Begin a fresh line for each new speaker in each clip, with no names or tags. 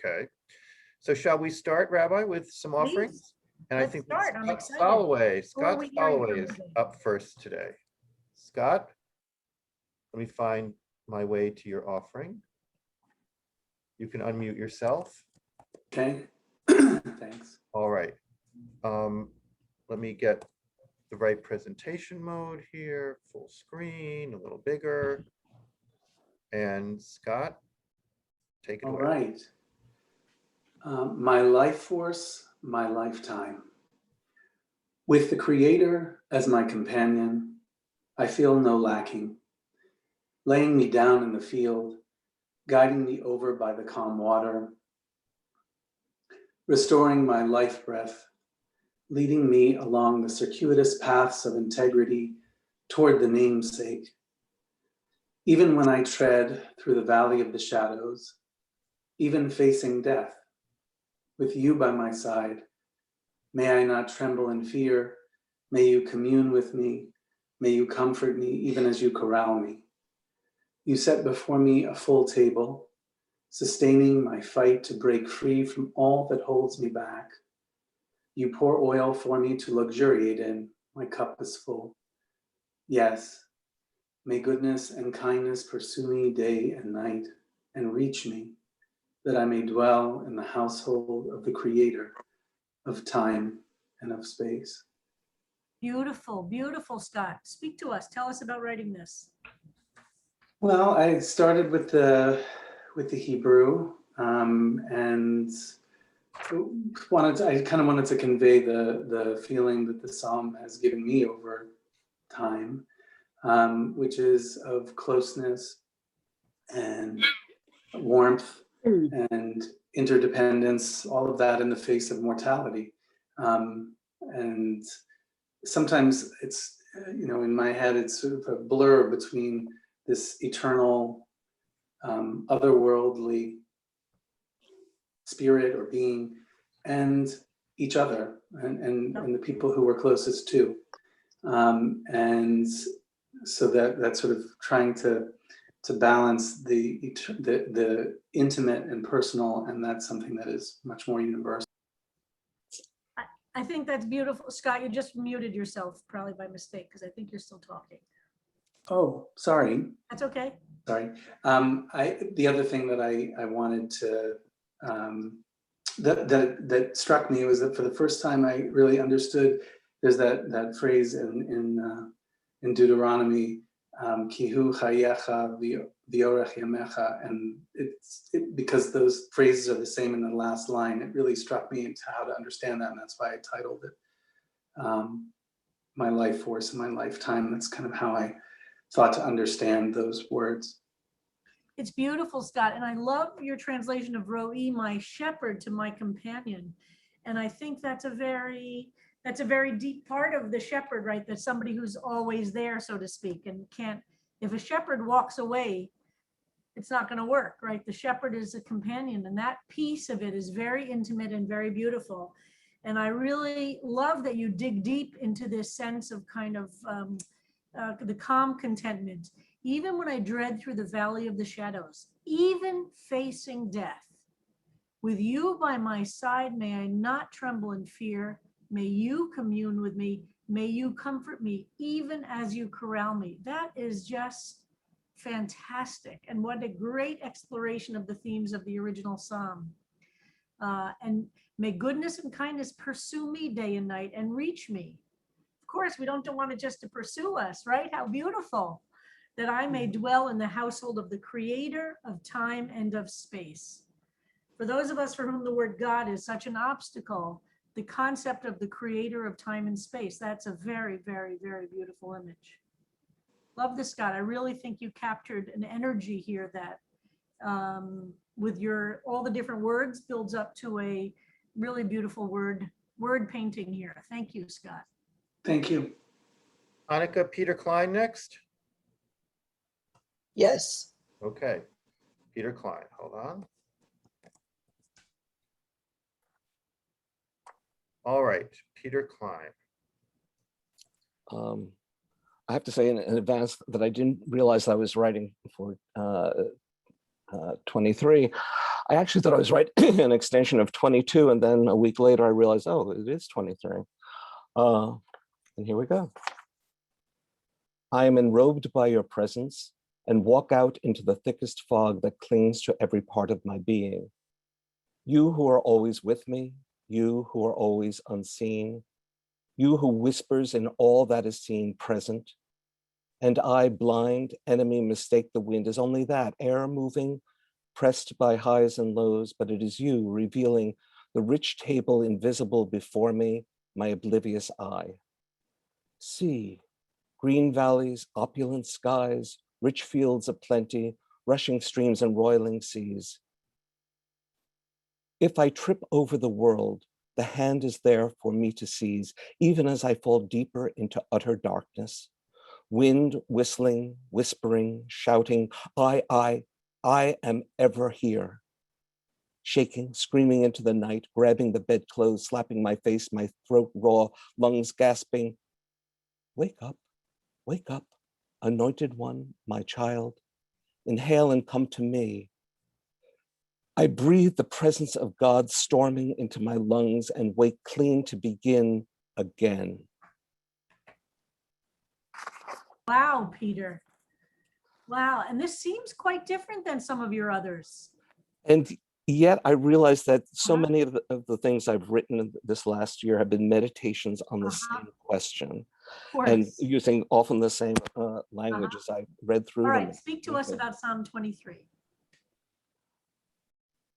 Okay. So shall we start, Rabbi, with some offerings?
Please.
And
Let's
I think
start. I'm
Scott
excited.
Holloway,
Who are
Scott
we hearing
Holloway
from
is
today?
up first today. Scott, let me find my way to your offering. You can unmute yourself.
Okay, thanks.
All right. Let me get the right presentation mode here, full screen, a little bigger. And Scott, take it
All
away.
right. My life force, my lifetime. With the Creator as my companion, I feel no lacking. Laying me down in the field, guiding me over by the calm water, restoring my life breath, leading me along the circuitous paths of integrity toward the namesake. Even when I tread through the valley of the shadows, even facing death, with you by my side, may I not tremble in fear. May you commune with me. May you comfort me even as you corral me. You set before me a full table, sustaining my fight to break free from all that holds me back. You pour oil for me to luxuriate in. My cup is full. Yes, may goodness and kindness pursue me day and night and reach me, that I may dwell in the household of the Creator of time and of space.
Beautiful, beautiful, Scott. Speak to us. Tell us about writing this.
Well, I started with the Hebrew, and I kind of wanted to convey the feeling that the psalm has given me over time, which is of closeness and warmth and interdependence, all of that in the face of mortality. And sometimes it's, in my head, it's sort of a blur between this eternal, otherworldly spirit or being and each other and the people who we're closest to. And so that's sort of trying to balance the intimate and personal, and that's something that is much more universal.
I think that's beautiful. Scott, you just muted yourself probably by mistake because I think you're still talking.
Oh, sorry.
That's okay.
Sorry. The other thing that I wanted to that struck me was that for the first time I really understood. There's that phrase in Deuteronomy, "Kihu chayecha v'orech yamecha," and because those phrases are the same in the last line. It really struck me into how to understand that, and that's why I titled it "My Life Force and My Lifetime." That's kind of how I thought to understand those words.
It's beautiful, Scott. And I love your translation of Ro'i, my shepherd to my companion. And I think that's a very deep part of the shepherd, right? That's somebody who's always there, so to speak, and if a shepherd walks away, it's not going to work, right? The shepherd is a companion, and that piece of it is very intimate and very beautiful. And I really love that you dig deep into this sense of kind of the calm contentment. Even when I dread through the valley of the shadows, even facing death, with you by my side, may I not tremble in fear. May you commune with me. May you comfort me, even as you corral me. That is just fantastic. And what a great exploration of the themes of the original psalm. And may goodness and kindness pursue me day and night and reach me. Of course, we don't want it just to pursue us, right? How beautiful. That I may dwell in the household of the Creator of time and of space. For those of us for whom the word God is such an obstacle, the concept of the Creator of time and space, that's a very, very, very beautiful image. Love this, Scott. I really think you captured an energy here that with all the different words builds up to a really beautiful word painting here. Thank you, Scott.
Thank you.
Annika, Peter Klein next.
Yes.
Okay, Peter Klein, hold on. All right, Peter Klein.
I have to say in advance that I didn't realize I was writing for 23. I actually thought I was right, an extension of 22, and then a week later I realized, oh, it is 23. And here we go. I am enrobed by your presence and walk out into the thickest fog that clings to every part of my being. You who are always with me, you who are always unseen, you who whispers in all that is seen present, and I, blind, enemy, mistake the wind as only that, air moving, pressed by highs and lows, but it is you revealing the rich table invisible before me, my oblivious eye. See, green valleys, opulent skies, rich fields of plenty, rushing streams and roiling seas. If I trip over the world, the hand is there for me to seize, even as I fall deeper into utter darkness. Wind whistling, whispering, shouting, I am ever here. Shaking, screaming into the night, grabbing the bedclothes, slapping my face, my throat raw, lungs gasping. Wake up, anointed one, my child. Inhale and come to me. I breathe the presence of God storming into my lungs and wake clean to begin again.
Wow, Peter. Wow, and this seems quite different than some of your others.
And yet I realized that so
Uh-huh.
many of the things I've written this last year have been meditations on the same question.
Of
And
course.
using often the same language as I read through
All
them.
right, speak to us
Okay.
about Psalm 23.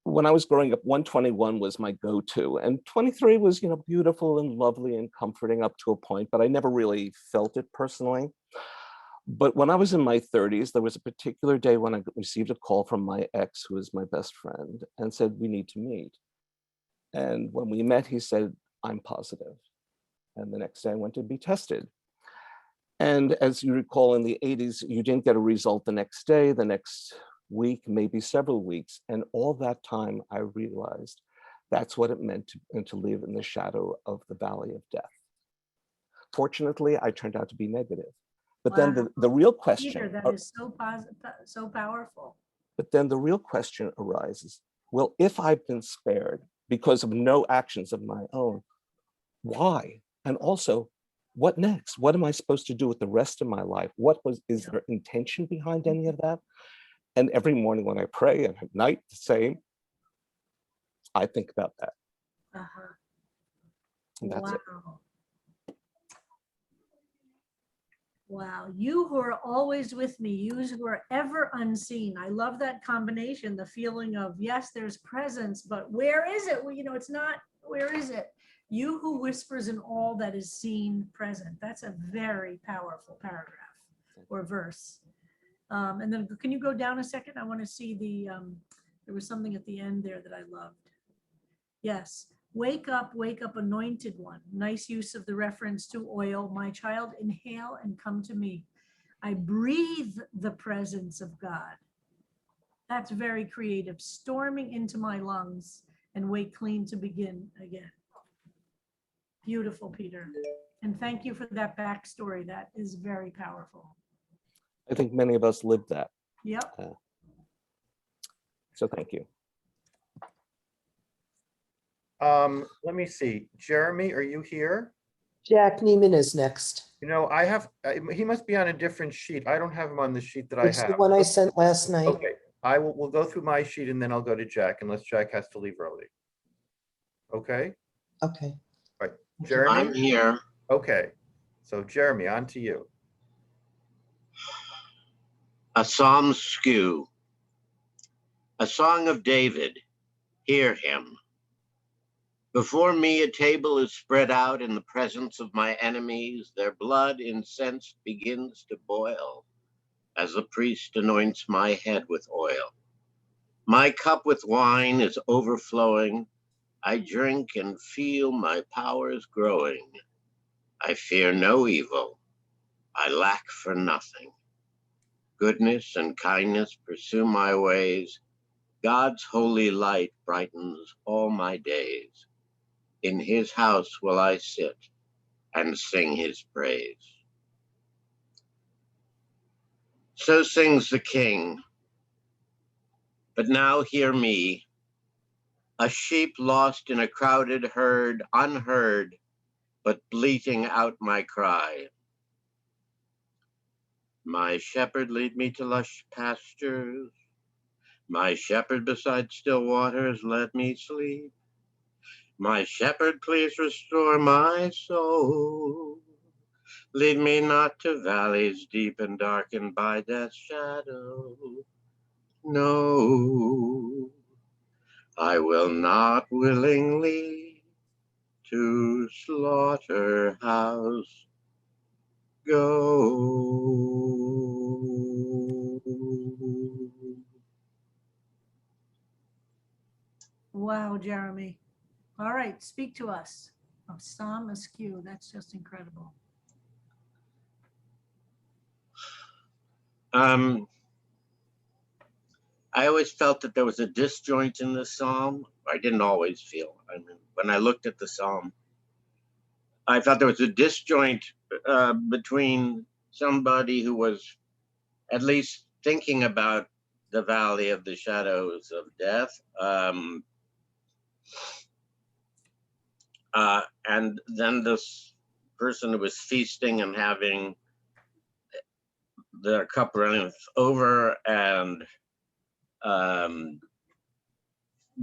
When I was growing up, 121 was my go-to, and 23 was, beautiful and lovely and comforting up to a point, but I never really felt it personally. But when I was in my 30s, there was a particular day when I received a call from my ex, who is my best friend, and said, we need to meet. And when we met, he said, I'm positive. And the next day I went to be tested. And as you recall, in the 80s, you didn't get a result the next day, the next week, maybe several weeks. And all that time, I realized that's what it meant to live in the shadow of the valley of death. Fortunately, I turned out to be negative. But then the real question,
Peter, that is so powerful.
but then the real question arises, well, if I've been spared because of no actions of my own, why? And also, what next? What am I supposed to do with the rest of my life? Is there intention behind any of that? And every morning when I pray, and at night the same, I think about that.
Uh-huh.
And that's it.
Wow, you who are always with me, you who are ever unseen. I love that combination, the feeling of, yes, there's presence, but where is it? Well, it's not, where is it? You who whispers in all that is seen present. That's a very powerful paragraph or verse. And then can you go down a second? I want to see there was something at the end there that I loved. Yes. Wake up, anointed one. Nice use of the reference to oil. My child, inhale and come to me. I breathe the presence of God. That's very creative. Storming into my lungs and wake clean to begin again. Beautiful, Peter. And thank you for that backstory. That is very powerful.
I think many of us lived that.
Yep.
So thank you.
Let me see. Jeremy, are you here?
Jack Neiman is next.
He must be on a different sheet. I don't have him on the sheet that I
It's the
have.
one I sent last night.
Okay, we'll go through my sheet and then I'll go to Jack unless Jack has to leave early. Okay,
Okay.
right.
I'm
Jeremy?
here.
Okay, so Jeremy, on to you.
A psalm skew. A song of David. Hear him. Before me a table is spread out in the presence of my enemies. Their blood incensed begins to boil as the priest anoints my head with oil. My cup with wine is overflowing. I drink and feel my powers growing. I fear no evil. I lack for nothing. Goodness and kindness pursue my ways. God's holy light brightens all my days. In his house will I sit and sing his praise. So sings the king. But now hear me, a sheep lost in a crowded herd, unheard, but bleating out my cry. My shepherd lead me to lush pastures. My shepherd beside still waters let me sleep. My shepherd, please restore my soul. Lead me not to valleys deep and darkened by death's shadow. No, I will not willingly to slaughterhouse go.
Wow, Jeremy. All right, speak to us of Psalm Askew. That's just incredible.
I always felt that there was a disjoint in the psalm. I didn't always feel. I mean, when I looked at the psalm, I felt there was a disjoint between somebody who was at least thinking about the valley of the shadows of death, and then this person who was feasting and having the cup running over and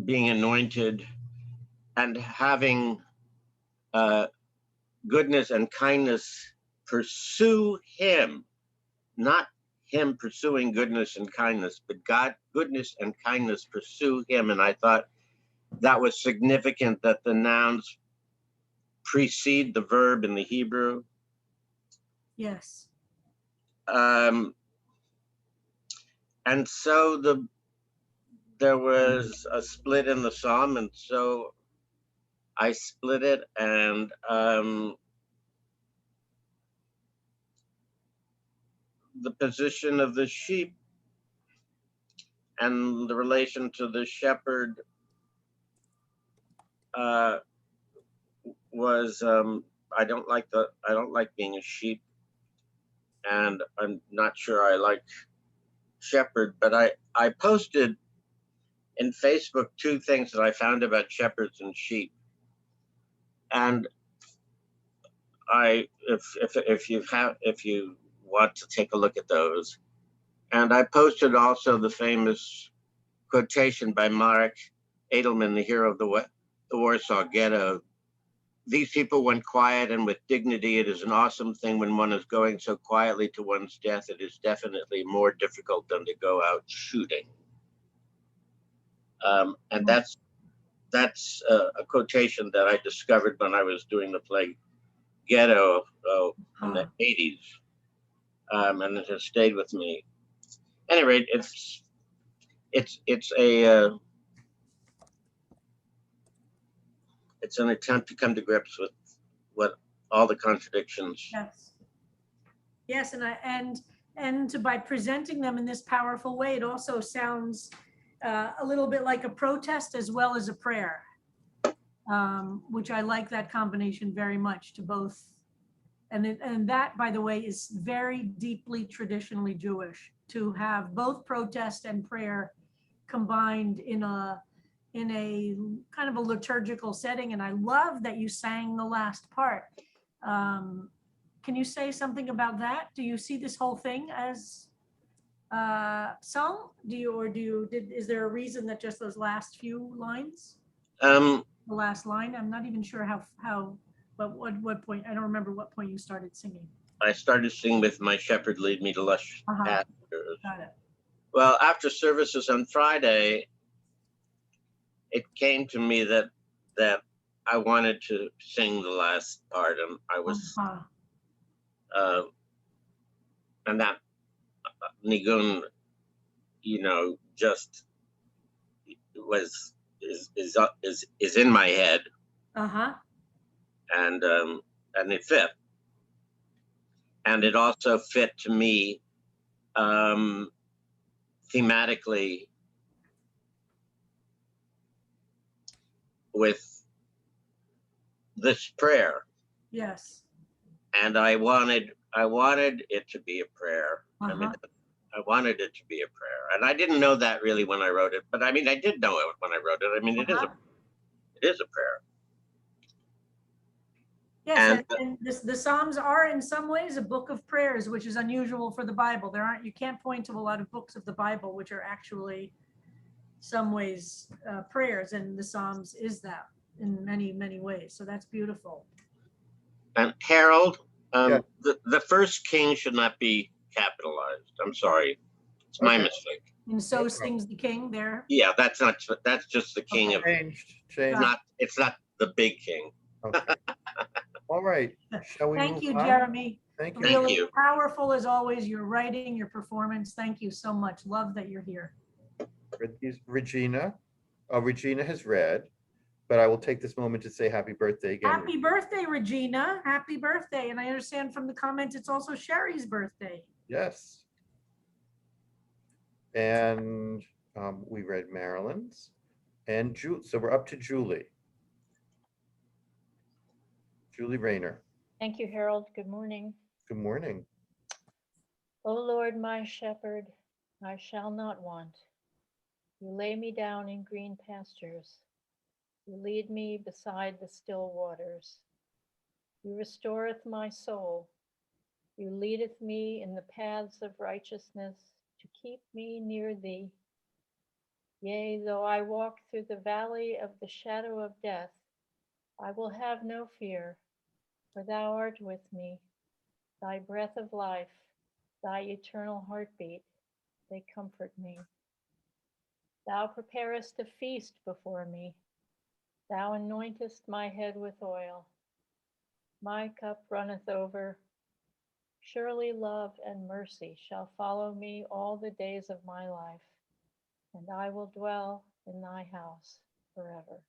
being anointed and having goodness and kindness pursue him, not him pursuing goodness and kindness, but God, goodness and kindness pursue him. And I thought that was significant that the nouns precede the verb in the Hebrew.
Yes.
And so there was a split in the psalm, and so I split it, and the position of the sheep and the relation to the shepherd was I don't like being a sheep, and I'm not sure I like shepherd, but I posted in Facebook two things that I found about shepherds and sheep, and if you want to take a look at those, and I posted also the famous quotation by Marek Edelman, the hero of the Warsaw Ghetto. These people went quiet and with dignity. It is an awesome thing when one is going so quietly to one's death. It is definitely more difficult than to go out shooting. And that's a quotation that I discovered when I was doing the play Ghetto in the 80s. And it has stayed with me. At any rate, it's an attempt to come to grips with what all the contradictions.
Yes. Yes, and by presenting them in this powerful way, it also sounds a little bit like a protest as well as a prayer, which I like that combination very much to both. And that, by the way, is very deeply traditionally Jewish, to have both protest and prayer combined in a kind of a liturgical setting. And I love that you sang the last part. Can you say something about that? Do you see this whole thing as sung? Is there a reason that just those last few lines? The last line, I'm not even sure but what point, I don't remember what point you started singing.
I started singing with My Shepherd Lead Me to Lush Pastures.
Got it.
Well, after services on Friday, it came to me that I wanted to sing the last part, and I was, and that nigun, just is in my head, and it fit, and it also fit to me thematically with this prayer.
Yes.
And I wanted it to be a prayer. I mean, I wanted it to be a prayer, and I didn't know that really when I wrote it. But I mean, I did know it when I wrote it. I mean, it is a prayer.
Yes,
And
and the Psalms are in some ways a book of prayers, which is unusual for the Bible. You can't point to a lot of books of the Bible which are actually some ways prayers, and the Psalms is that in many, many ways. So that's beautiful.
and Harold,
Yeah.
the first king should not be capitalized. I'm sorry, it's my
Okay.
mistake.
And so
No
sings the king there.
Yeah, that's just the king
Okay.
of.
Changed.
It's not the big king.
Okay. All right. Shall we
Thank
move
you,
on?
Jeremy.
Thank you.
Thank
Really
you.
powerful as always, your writing, your performance. Thank you so much. Love that you're here.
Regina. Regina has read, but I will take this moment to say happy birthday again.
Happy birthday, Regina. Happy birthday. And I understand from the comments, it's also Sherry's birthday.
Yes. And we read Marilyn's and so we're up to Julie. Julie Rayner.
Thank you, Harold. Good morning.
Good morning.
O Lord, my shepherd, I shall not want. You lay me down in green pastures. You lead me beside the still waters. You restoreth my soul. You leadeth me in the paths of righteousness to keep me near thee. Yea, though I walk through the valley of the shadow of death, I will have no fear, for thou art with me. Thy breath of life, thy eternal heartbeat, they comfort me. Thou preparest a feast before me. Thou anointest my head with oil. My cup runneth over. Surely love and mercy shall follow me all the days of my life, and I will dwell in thy house forever.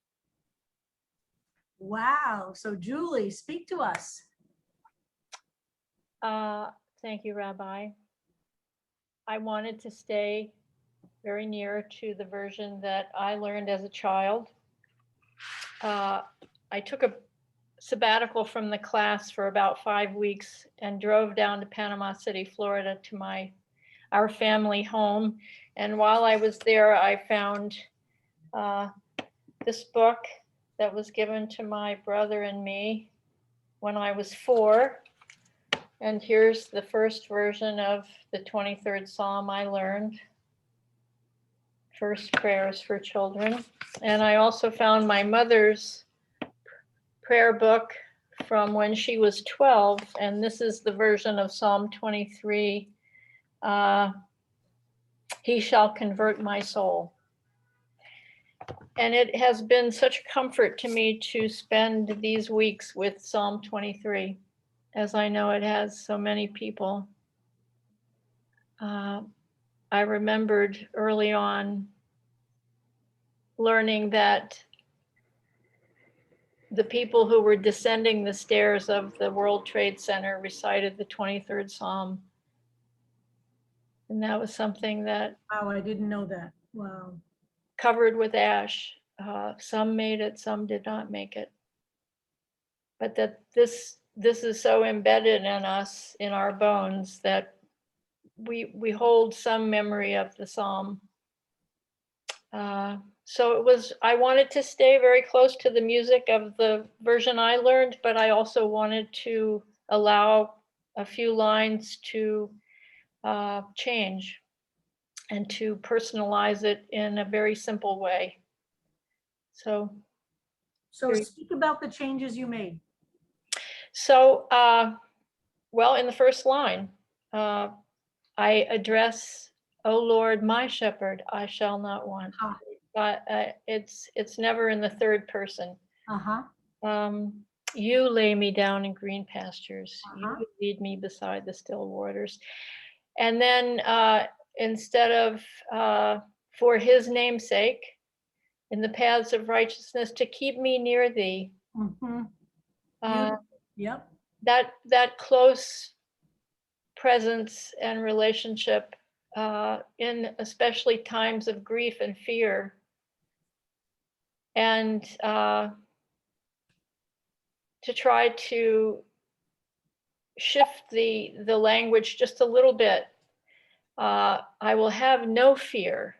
Wow. So Julie, speak to us.
Thank you, Rabbi. I wanted to stay very near to the version that I learned as a child. I took a sabbatical from the class for about 5 weeks and drove down to Panama City, Florida to our family home. And while I was there, I found this book that was given to my brother and me when I was 4. And here's the first version of the 23rd Psalm I learned. First prayers for children. And I also found my mother's prayer book from when she was 12. And this is the version of Psalm 23. He shall convert my soul. And it has been such a comfort to me to spend these weeks with Psalm 23, as I know it has so many people. I remembered early on learning that the people who were descending the stairs of the World Trade Center recited the 23rd Psalm. And that was something that
Wow, I didn't know that. Wow.
covered with ash. Some made it, some did not make it. But that this is so embedded in us, in our bones, that we hold some memory of the Psalm. So I wanted to stay very close to the music of the version I learned, but I also wanted to allow a few lines to change and to personalize it in a very simple way. So
Speak about the changes you made.
So, well, in the first line, I address, "O Lord, my shepherd, I shall not want." It's never in the third person. You lay me down in green pastures. You lead me beside the still waters. And then instead of for his name's sake, in the paths of righteousness, to keep me near thee.
Yep.
That close presence and relationship in especially times of grief and fear, and to try to shift the language just a little bit I will have no fear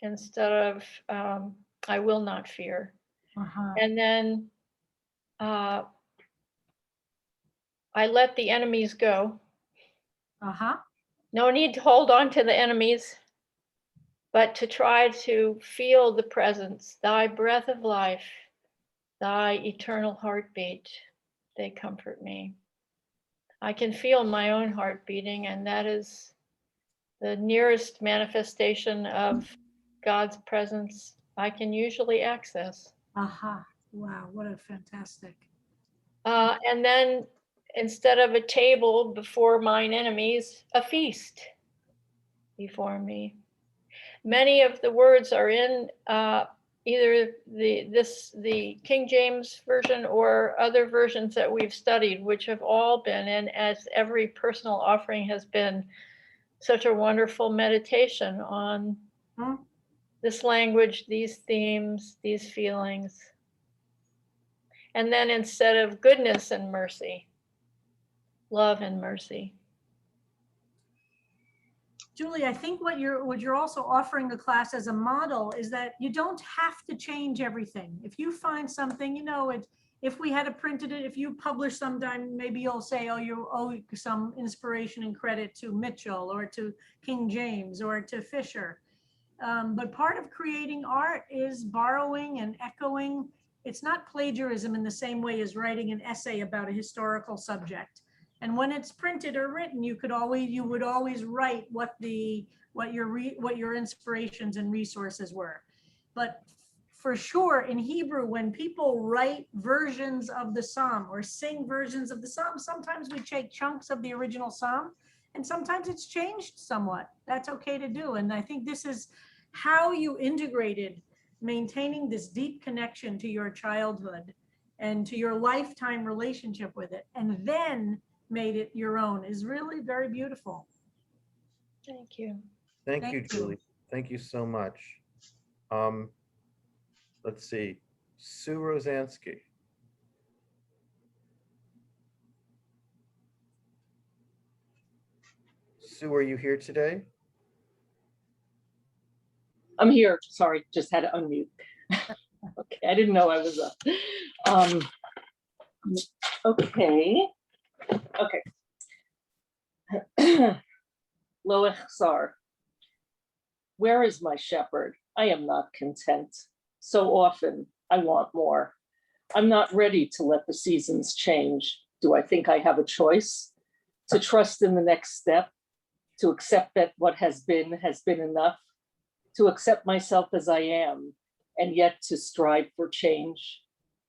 instead of I will not fear.
Uh-huh.
And then I let the enemies go.
Uh-huh.
No need to hold on to the enemies, but to try to feel the presence, thy breath of life, thy eternal heartbeat, they comfort me. I can feel my own heart beating, and that is the nearest manifestation of God's presence I can usually access.
Uh-huh. Wow, what a fantastic.
And then instead of a table before mine enemies, a feast before me. Many of the words are in either the King James version or other versions that we've studied, which have all been, and as every personal offering has been, such a wonderful meditation on this language, these themes, these feelings. And then instead of goodness and mercy, love and mercy.
Julie, I think what you're also offering the class as a model is that you don't have to change everything. If you find something, you know, if we had printed it, if you publish sometime, maybe you'll say, oh, you owe some inspiration and credit to Mitchell or to King James or to Fisher. But part of creating art is borrowing and echoing. It's not plagiarism in the same way as writing an essay about a historical subject. And when it's printed or written, you would always write what your inspirations and resources were. But for sure, in Hebrew, when people write versions of the psalm or sing versions of the psalm, sometimes we take chunks of the original psalm, and sometimes it's changed somewhat. That's okay to do. And I think this is how you integrated maintaining this deep connection to your childhood and to your lifetime relationship with it, and then made it your own, is really very beautiful.
Thank you.
Thank
Thank
you,
you.
Julie. Thank you so much. Let's see, Sue Rosansky. Sue, are you here today?
I'm here. Sorry, just had to unmute. Okay, I didn't know I was up. Okay. Loech Sar. Where is my shepherd? I am not content. So often I want more. I'm not ready to let the seasons change. Do I think I have a choice? To trust in the next step, to accept that what has been enough, to accept myself as I am, and yet to strive for change,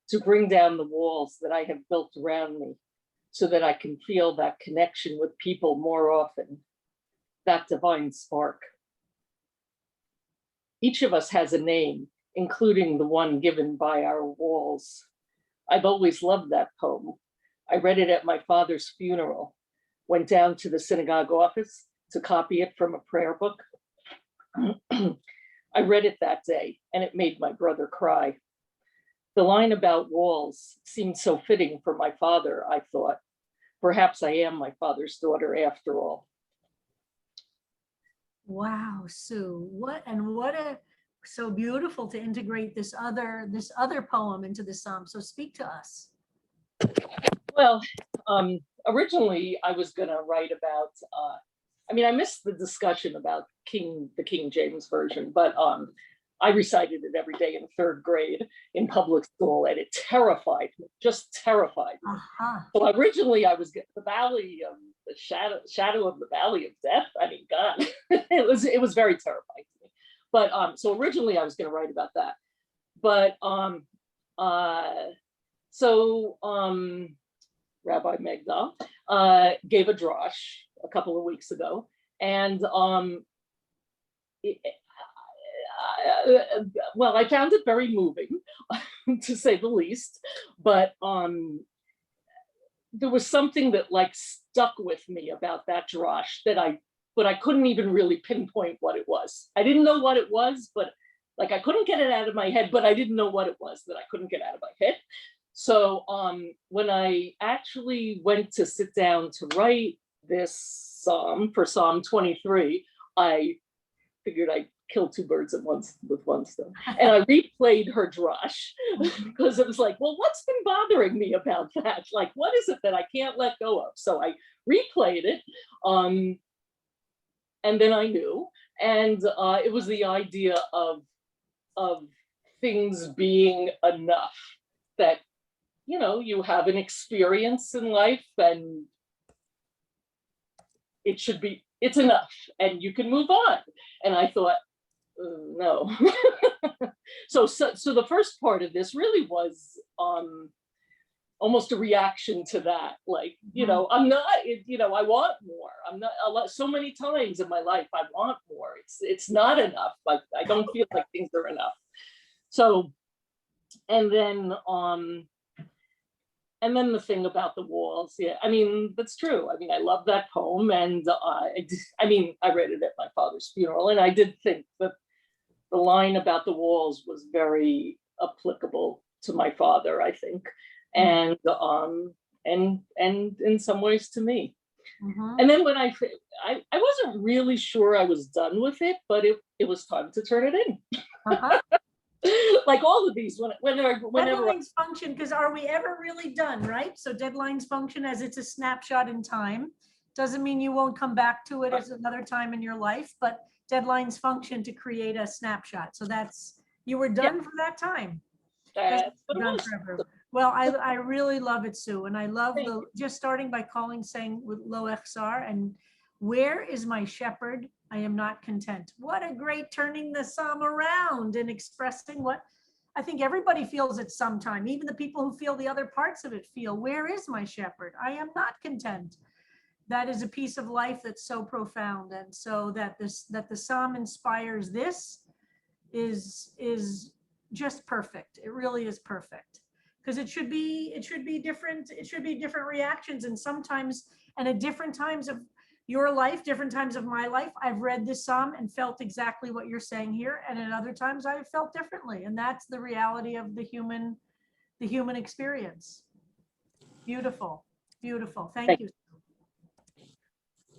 to bring down the walls that I have built around me so that I can feel that connection with people more often, that divine spark. Each of us has a name, including the one given by our walls. I've always loved that poem. I read it at my father's funeral, went down to the synagogue office to copy it from a prayer book. I read it that day and it made my brother cry. The line about walls seemed so fitting for my father, I thought. Perhaps I am my father's daughter after all.
Wow, Sue, so beautiful to integrate this other poem into the psalm. So speak to us.
Well, originally I was gonna write about, I missed the discussion about the King James version, but I recited it every day in 3rd grade in public school, and it terrified me, just terrified me. So originally I was getting the valley of the shadow of the valley of death. I mean, God, it was very terrifying to me. But so originally I was going to write about that, but Rabbi Megdal gave a drosh a couple of weeks ago, and well, I found it very moving, to say the least, but there was something that like stuck with me about that drosh but I couldn't even really pinpoint what it was. I didn't know what it was, but like I couldn't get it out of my head, but I didn't know what it was that I couldn't get out of my head. So when I actually went to sit down to write this psalm for Psalm 23, I figured I'd kill two birds at once with one stone. And I replayed her drush because it was like, well, what's been bothering me about that? Like, what is it that I can't let go of? So I replayed it. And then I knew. And it was the idea of things being enough, that, you know, you have an experience in life and it's enough and you can move on. And I thought, no. So the first part of this really was almost a reaction to that. Like, you know, I'm not, you know, I want more. I'm not, so many times in my life, I want more. It's not enough. Like, I don't feel like things are enough. So, and then the thing about the walls, yeah, I mean, that's true. I mean, I love that poem, and I mean, I read it at my father's funeral, and I did think that the line about the walls was very applicable to my father, I think, and in some ways to me. And then when I wasn't really sure I was done with it, but it was time to turn it in. Like all of these, whenever
deadlines function, because are we ever really done, right? So deadlines function as it's a snapshot in time. Doesn't mean you won't come back to it as another time in your life, but deadlines function to create a snapshot. So that's, you were done for that time. Done forever. Well, I really love it, Sue, and I love just starting by saying with Lo Echsar, and where is my shepherd? I am not content. What a great turning the psalm around and expressing what I think everybody feels at some time. Even the people who feel the other parts of it feel, where is my shepherd? I am not content. That is a piece of life that's so profound. And so that the psalm inspires this is just perfect. It really is perfect. Because it should be different. It should be different reactions. And sometimes, and at different times of your life, different times of my life, I've read this psalm and felt exactly what you're saying here. And at other times I've felt differently. And that's the reality of the human experience. Beautiful, beautiful. Thank you.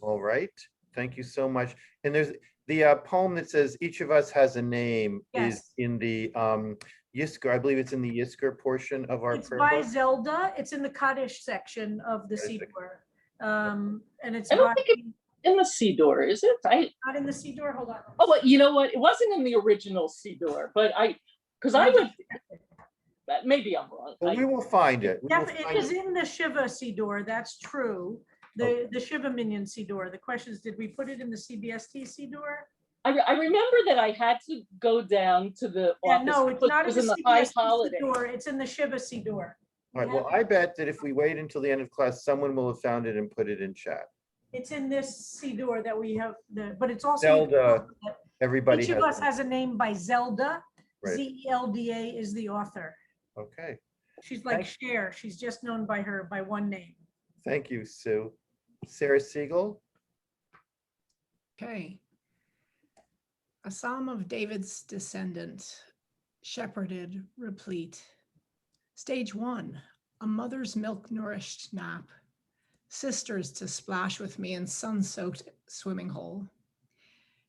All right, thank you so much. And there's the poem that says each of us has a name is in the Yizkor. I believe it's in the Yizkor portion of our
It's
prayer
by
book.
Zelda. It's in the Kaddish section of the Siddur. And it's
I don't think it's in the Siddur, is it?
Not in the Siddur. Hold on.
Oh, well, you know what? It wasn't in the original Siddur, but because I would. Maybe I'm wrong.
Well, we will find it.
It is in the Shiva Siddur. That's true. The Shiva Minyan Siddur. The question is, did we put it in the CBST Siddur?
I remember that I had to go down to the office.
No, it's not
in the high holiday.
Siddur. It's in the Shiva Siddur.
All right, well, I bet that if we wait until the end of class, someone will have found it and put it in chat.
It's in this Siddur that we have, but it's also
Zelda, everybody
each of us has a name by Zelda.
Right.
Zelda is the author.
Okay.
She's like Cher. She's just known by one name.
Thank you, Sue. Sarah Siegel.
Okay. A psalm of David's descendant, shepherded, replete. Stage 1, a mother's milk-nourished nap. Sisters to splash with me in sun-soaked swimming hole.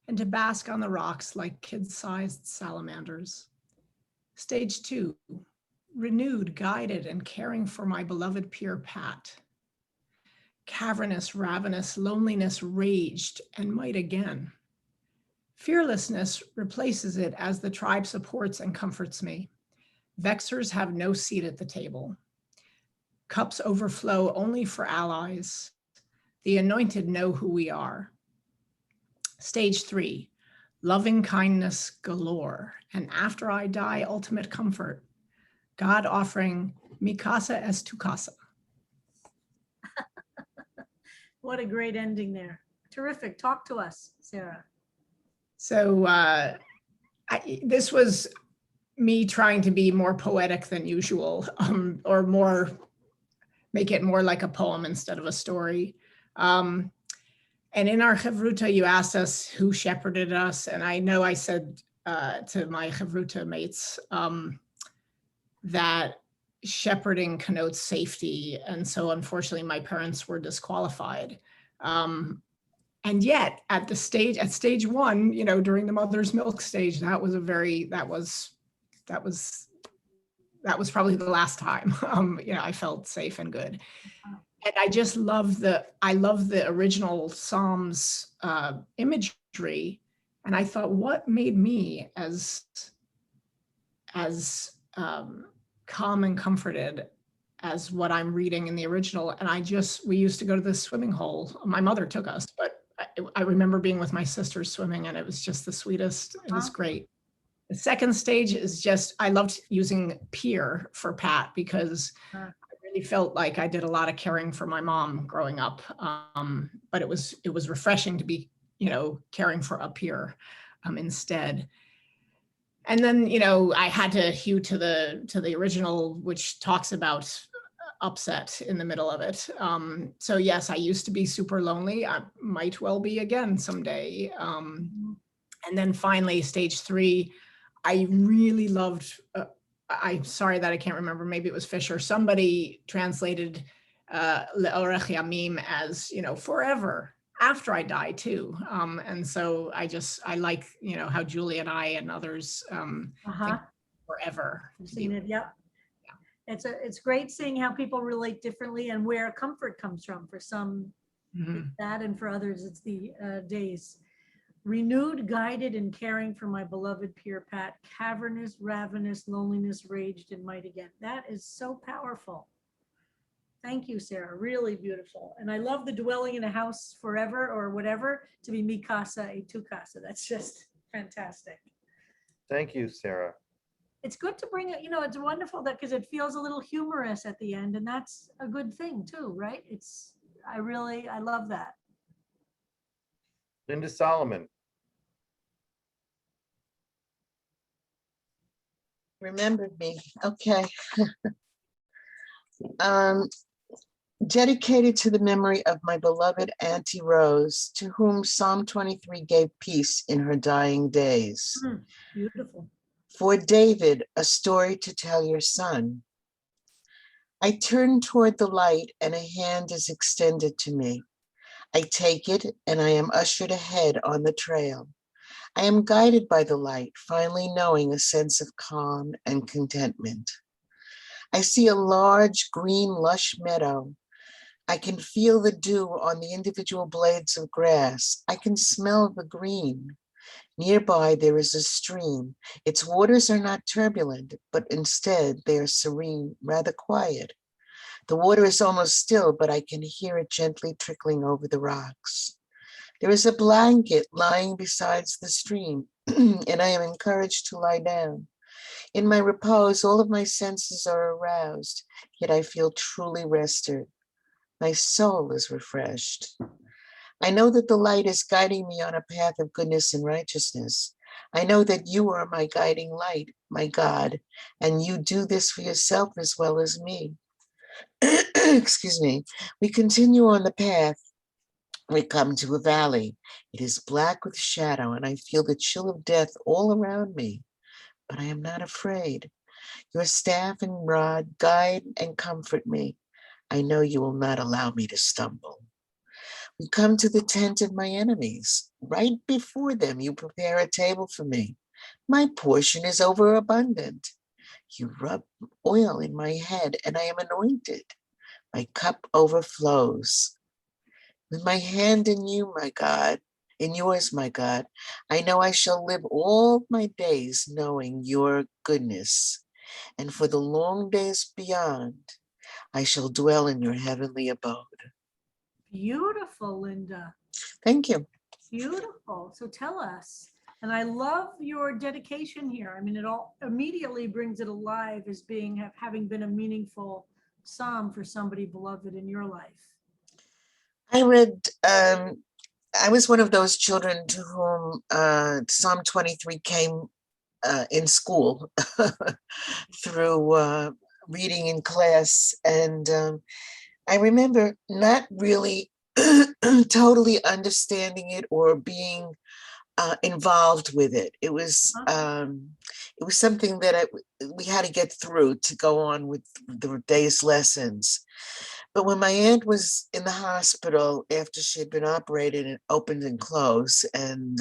And to bask on the rocks like kid-sized salamanders. Stage 2, renewed, guided, and caring for my beloved pure Pat. Cavernous, ravenous loneliness raged and might again. Fearlessness replaces it as the tribe supports and comforts me. Vexers have no seat at the table. Cups overflow only for allies. The anointed know who we are. Stage 3, loving kindness galore, and after I die, ultimate comfort. God offering mi casa es tu casa.
What a great ending there. Terrific. Talk to us, Sarah.
So this was me trying to be more poetic than usual, or make it more like a poem instead of a story. And in our Chavruta, you asked us who shepherded us. And I know I said to my Chavruta mates that shepherding connotes safety. And so unfortunately, my parents were disqualified. And yet at stage one, during the mother's milk stage, that was probably the last time, I felt safe and good. And I just love the original Psalms imagery. And I thought, what made me as calm and comforted as what I'm reading in the original? And we used to go to the swimming hole. My mother took us, but I remember being with my sisters swimming, and it was just the sweetest. It was great. The second stage is I loved using peer for Pat, because I really felt like I did a lot of caring for my mom growing up. But it was refreshing to be, caring for a peer instead. And then, I had to hew to the original, which talks about upset in the middle of it. So yes, I used to be super lonely. I might well be again someday. And then finally, stage 3, I really loved, I'm sorry that I can't remember, maybe it was Fisher. Somebody translated Le'orech Yamim as, forever, after I die too. And so I like, how Julie and I and others think forever.
I've seen it, yep. It's great seeing how people relate differently and where comfort comes from. For some, it's that, and for others, it's the days. Renewed, guided, and caring for my beloved peer Pat, cavernous, ravenous, loneliness raged and might again. That is so powerful. Thank you, Sarah. Really beautiful. And I love the dwelling in a house forever or whatever to be mi casa e tu casa. That's just fantastic.
Thank you, Sarah.
It's good to bring it, it's wonderful that, because it feels a little humorous at the end, and that's a good thing too, right? I love that.
Linda Solomon.
Remembered me. Okay. Dedicated to the memory of my beloved Auntie Rose, to whom Psalm 23 gave peace in her dying days.
Beautiful.
For David, a story to tell your son. I turn toward the light and a hand is extended to me. I take it and I am ushered ahead on the trail. I am guided by the light, finally knowing a sense of calm and contentment. I see a large, green, lush meadow. I can feel the dew on the individual blades of grass. I can smell the green. Nearby, there is a stream. Its waters are not turbulent, but instead they are serene, rather quiet. The water is almost still, but I can hear it gently trickling over the rocks. There is a blanket lying beside the stream, and I am encouraged to lie down. In my repose, all of my senses are aroused, yet I feel truly rested. My soul is refreshed. I know that the light is guiding me on a path of goodness and righteousness. I know that you are my guiding light, my God, and you do this for yourself as well as me. Excuse me. We continue on the path. We come to a valley. It is black with shadow, and I feel the chill of death all around me. But I am not afraid. Your staff and rod guide and comfort me. I know you will not allow me to stumble. We come to the tent of my enemies. Right before them, you prepare a table for me. My portion is overabundant. You rub oil in my head, and I am anointed. My cup overflows. With my hand in you, my God, in yours, my God, I know I shall live all my days knowing your goodness. And for the long days beyond, I shall dwell in your heavenly abode.
Beautiful, Linda.
Thank you.
Beautiful. So tell us. And I love your dedication here. I mean, it all immediately brings it alive as having been a meaningful psalm for somebody beloved in your life.
I read, I was one of those children to whom Psalm 23 came in school through reading in class. And I remember not really totally understanding it or being involved with it. It was something that we had to get through to go on with the day's lessons. But when my aunt was in the hospital after she had been operated and opened and closed, and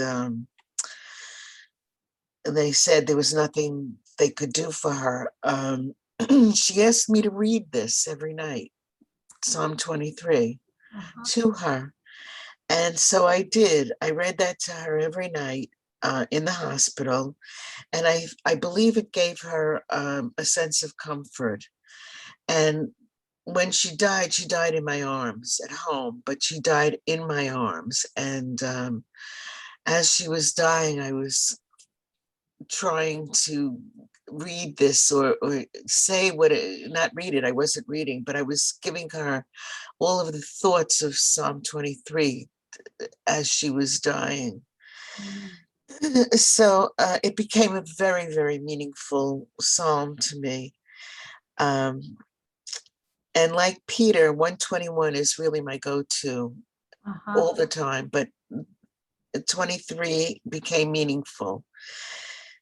they said there was nothing they could do for her, she asked me to read this every night, Psalm 23, to her. And so I did. I read that to her every night in the hospital. And I believe it gave her a sense of comfort. And when she died in my arms at home, but she died in my arms. And as she was dying, I was trying to read this or say not read it. I wasn't reading, but I was giving her all of the thoughts of Psalm 23 as she was dying. So it became a very, very meaningful psalm to me. And like Peter, 121 is really my go-to all the time, but 23 became meaningful.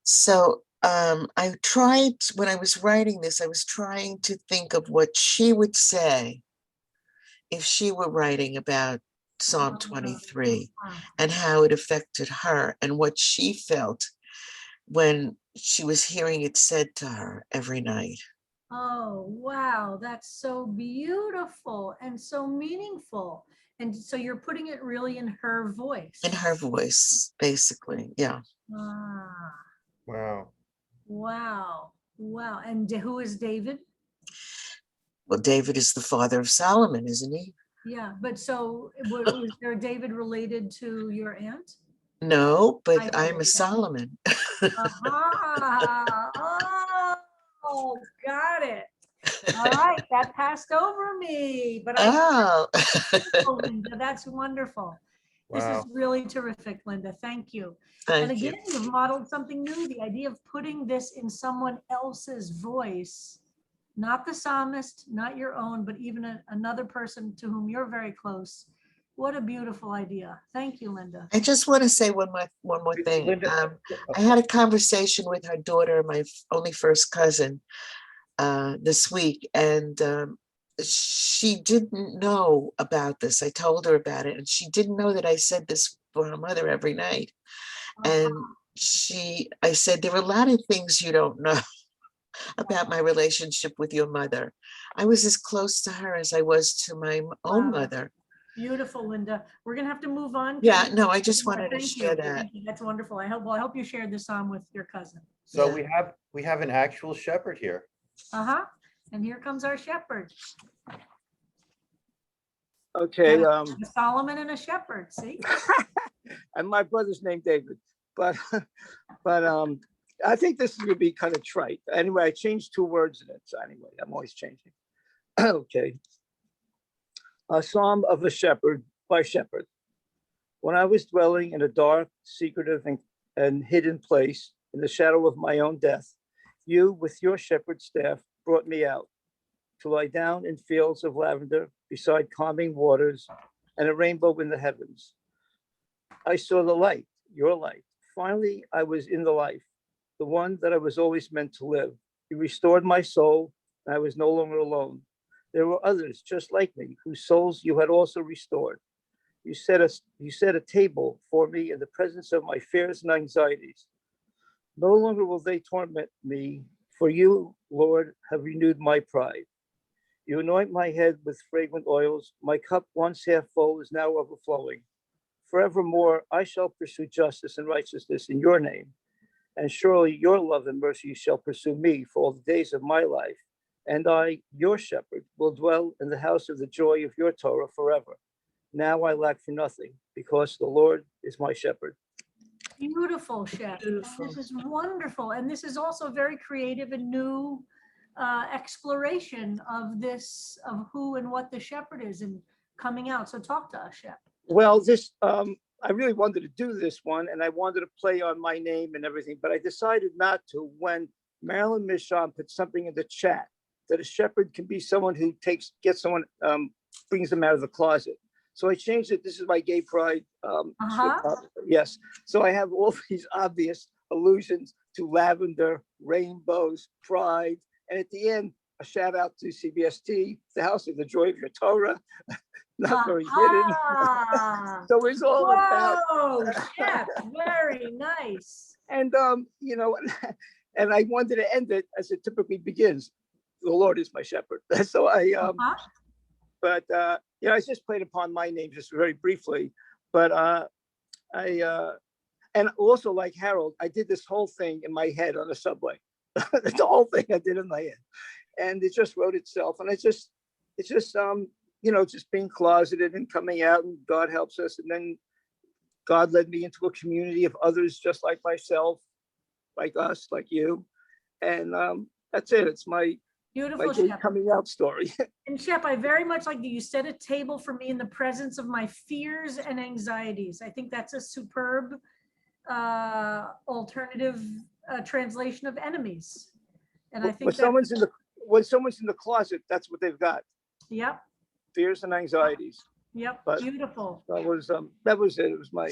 So I tried, when I was writing this, I was trying to think of what she would say if she were writing about Psalm 23 and how it affected her and what she felt when she was hearing it said to her every night.
Oh, wow. That's so beautiful and so meaningful. And so you're putting it really in her voice.
In her voice, basically. Yeah.
Ah,
Wow.
wow. Wow. And who is David?
Well, David is the father of Solomon, isn't he?
Yeah, but so was there a David related to your aunt?
No, but
I
I'm a
believe that.
Solomon.
Oh, got it. All right, that passed over me, but
Oh.
oh, Linda, that's wonderful. This is
Wow.
really terrific, Linda. Thank you. And
Thank you.
again, you've modeled something new, the idea of putting this in someone else's voice, not the psalmist, not your own, but even another person to whom you're very close. What a beautiful idea. Thank you, Linda.
I just want to say one more thing.
Linda,
I had a conversation with her daughter, my only first cousin, this week, and she didn't know about this. I told her about it, and she didn't know that I said this for her mother every night. And I said, there are a lot of things you don't know about my relationship with your mother. I was as close to her as I was to my own mother.
Beautiful, Linda. We're gonna have to move on.
Yeah, no, I just wanted to
Thank
share
you.
that.
Thank you. That's wonderful. I hope you shared this on with your cousin.
so
Yeah.
we have an actual shepherd here.
And here comes our shepherd.
Okay,
A Solomon and a shepherd, see?
and my brother's named David, but I think this is gonna be kind of trite. Anyway, I changed 2 words in it, so anyway, I'm always changing. Okay. A Psalm of a Shepherd by Shepherd. When I was dwelling in a dark, secretive, and hidden place in the shadow of my own death, you, with your shepherd staff, brought me out to lie down in fields of lavender beside calming waters and a rainbow in the heavens. I saw the light, your light. Finally, I was in the life, the one that I was always meant to live. You restored my soul, and I was no longer alone. There were others just like me, whose souls you had also restored. You set a table for me in the presence of my fears and anxieties. No longer will they torment me, for you, Lord, have renewed my pride. You anoint my head with fragrant oils. My cup, once half full, is now overflowing. Forevermore, I shall pursue justice and righteousness in your name. And surely your love and mercy shall pursue me for all the days of my life. And I, your shepherd, will dwell in the house of the joy of your Torah forever. Now I lack for nothing, because the Lord is my shepherd.
Beautiful, Chef.
Beautiful.
This is wonderful. And this is also very creative and new exploration of this, of who and what the shepherd is and coming out. So talk to us, Chef.
Well, this, I really wanted to do this one, and I wanted to play on my name and everything, but I decided not to when Marilyn Michon put something in the chat that a shepherd can be someone who brings them out of the closet. So I changed it. This is my gay pride.
Uh-huh.
Yes. So I have all these obvious allusions to lavender, rainbows, pride. And at the end, a shout out to CBST, the House of the Joy of Your Torah. Not very hidden.
Ah,
So it's all about,
whoa, chef, very nice.
and you know, and I wanted to end it as it typically begins. The Lord is my shepherd. So I
Uh-huh.
but you know, I just played upon my name just very briefly. But and also like Harold, I did this whole thing in my head on the subway. The whole thing I did in my head, and it just wrote itself. And it's just you know, just being closeted and coming out, and God helps us. And then God led me into a community of others just like myself, like us, like you. And that's it. It's my
Beautiful,
gay
chef.
coming out story.
And Shep, I very much like that you set a table for me in the presence of my fears and anxieties. I think that's a superb alternative translation of enemies. And I think
when someone's in the closet, that's what they've got.
Yep,
Fears and anxieties.
yep,
But
beautiful.
that was it. It was my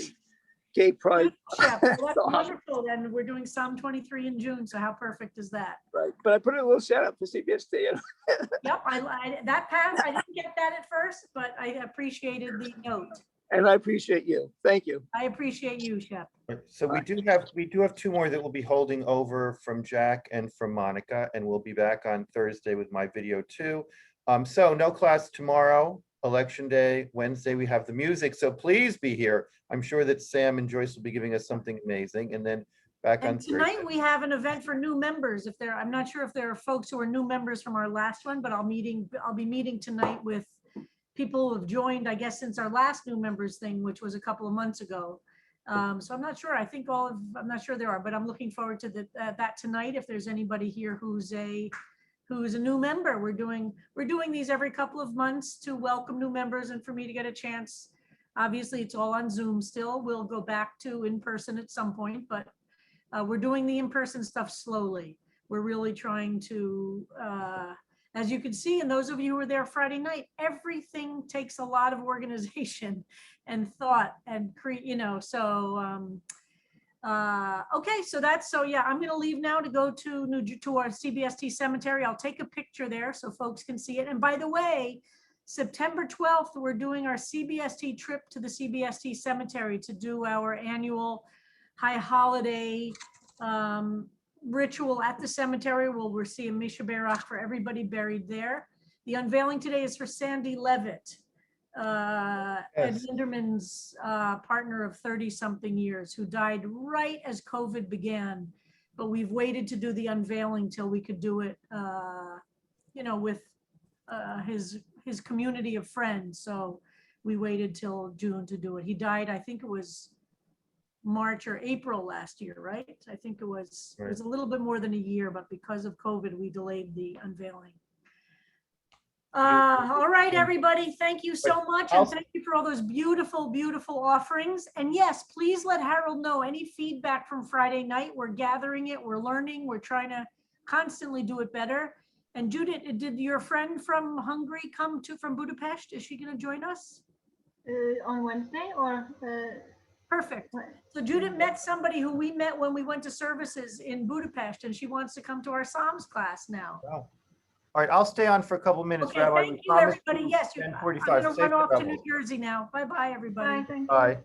gay pride.
Shep, well, that's
song.
wonderful. And we're doing Psalm 23 in June. So how perfect is that?
Right. But I put a little shout out for CBST.
Yep, that pass, I didn't get that at first, but I appreciated the note.
And I appreciate you. Thank you.
I appreciate you, Shep.
So we do have two more that we'll be holding over from Jack and from Monica, and we'll be back on Thursday with my video too. So no class tomorrow, election day. Wednesday, we have the music. So please be here. I'm sure that Sam and Joyce will be giving us something amazing. And then back on
And tonight
Thursday.
we have an event for new members. I'm not sure if there are folks who are new members from our last one, but I'll be meeting tonight with people who have joined, I guess, since our last new members thing, which was a couple of months ago. So I'm not sure. I'm not sure there are, but I'm looking forward to that tonight. If there's anybody here who's a new member, we're doing these every couple of months to welcome new members and for me to get a chance. Obviously, it's all on Zoom still. We'll go back to in person at some point, but we're doing the in-person stuff slowly. We're really trying to, as you can see, and those of you who were there Friday night, everything takes a lot of organization and thought and create, you know, so, okay, yeah, I'm gonna leave now to go to our CBST cemetery. I'll take a picture there so folks can see it. And by the way, September 12th, we're doing our CBST trip to the CBST cemetery to do our annual high holiday ritual at the cemetery. We're seeing Misha Berach for everybody buried there. The unveiling today is for Sandy Levitt, Ed Linderman's partner of 30-something years, who died right as COVID began. But we've waited to do the unveiling till we could do it, you know, with his community of friends. So we waited till June to do it. He died, I think it was March or April last year, right? I think it was a little bit more than a year, but because of COVID, we delayed the unveiling. All right, everybody, thank you so much. And thank you for all those beautiful, beautiful offerings. And yes, please let Harold know any feedback from Friday night. We're gathering it, we're learning, we're trying to constantly do it better. And Judith, did your friend from Hungary come from Budapest? Is she gonna join us?
On Wednesday or?
Perfect. So Judith met somebody who we met when we went to services in Budapest, and she wants to come to our Psalms class now.
Wow. All right, I'll stay on for a couple minutes,
Okay,
Rabbi.
thank you, everybody. Yes, I'm
10:45.
gonna
Safe
run off to
travels.
New Jersey now. Bye-bye, everybody.
Bye, thank you.
Bye.